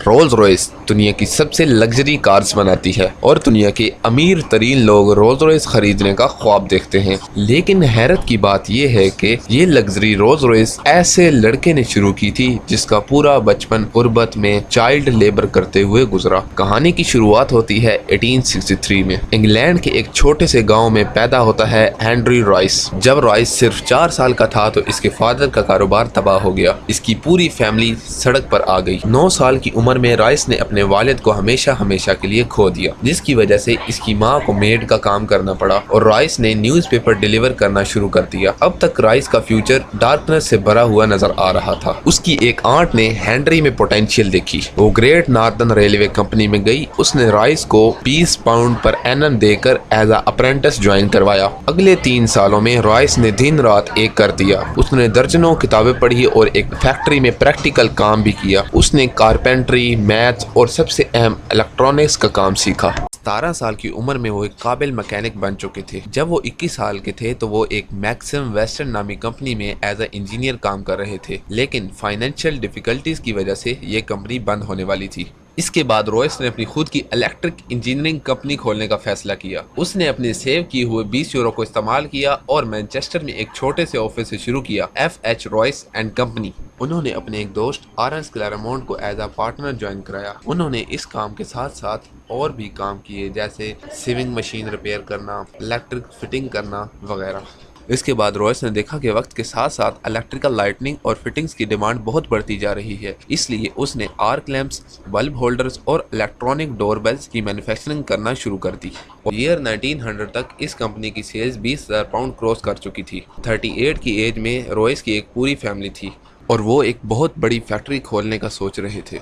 Rolls Royce दुनिया की सबसे लग्जरी कार्स बनाती है और दुनिया के अमीर तरीन लोग रोल्स रॉयस खरीदने का ख्वाब देखते हैं। लेकिन हैरत की बात यह है कि ये लग्जरी रोल्स रॉयस ऐसे लड़के ने शुरू की थी जिसका पूरा बचपन गुर्बत में चाइल्ड लेबर करते हुए गुजरा। कहानी की शुरुआत होती है 1863 में। इंग्लैंड के एक छोटे से गाँव में पैदा होता है हेनरी रॉयस। जब रॉयस सिर्फ 4 साल का था तो इसके फादर का कारोबार तबाह हो गया। इसकी पूरी फैमिली सड़क पर आ गई। 9 साल की उम्र में रॉयस ने अपने वालिद को हमेशा के लिए खो दिया, जिसकी वजह से इसकी माँ को मेड का काम करना पड़ा और रॉयस ने न्यूज़पेपर डिलीवर करना शुरू कर दिया। अब तक रॉयस का फ्यूचर डार्कनेस से भरा हुआ नजर आ रहा था। उसकी एक आंट ने हेनरी में पोटेंशियल देखी। वो ग्रेट नॉर्दर्न रेलवे कंपनी में गई। उसने रॉयस को 20 पाउंड पर एनम देकर एज अप्रेंटिस ज्वाइन करवाया। अगले 3 सालों में रॉयस ने दिन रात एक कर दिया। उसने दर्जनों किताबें पढ़ी और एक फैक्ट्री में प्रैक्टिकल काम भी किया। उसने कारपेंट्री, मैथ और सबसे अहम इलेक्ट्रॉनिक्स का काम सीखा। 17 साल की उम्र में वो एक काबिल मैकेनिक बन चुके थे। जब वो 21 साल के थे तो वो एक मैक्सिम वेस्टर्न नामी कंपनी में एज अ इंजीनियर काम कर रहे थे, लेकिन फाइनेंशियल डिफिकल्टीज की वजह से ये कंपनी बंद होने वाली थी। इसके बाद रॉयस ने अपनी खुद की इलेक्ट्रिक इंजीनियरिंग कंपनी खोलने का फैसला किया। उसने अपने सेव किए हुए 20 यूरो को इस्तेमाल किया और मैनचेस्टर में एक छोटे से ऑफिस से शुरू किया, FH रॉयस एंड कंपनी। उन्होंने अपने एक दोस्त आरएस क्लैरमोंट को एज अ पार्टनर ज्वाइन कराया। उन्होंने इस काम के साथ साथ और भी काम किए, जैसे सीविंग मशीन रिपेयर करना, इलेक्ट्रिक फिटिंग करना वगैरह। इसके बाद रॉयस ने देखा कि वक्त के साथ साथ इलेक्ट्रिकल लाइटनिंग और फिटिंग्स की डिमांड बहुत बढ़ती जा रही है, इसलिए उसने आर्क लैंप्स, बल्ब होल्डर्स और इलेक्ट्रॉनिक डोरबेल्स की मैन्युफैक्चरिंग करना शुरू कर दी। और ईयर 1900 तक इस कंपनी की सेल्स 20,000 पाउंड क्रॉस कर चुकी थी। 38 की एज में रॉयस की एक पूरी फैमिली थी और वो एक बहुत बड़ी फैक्ट्री खोलने का सोच रहे थे।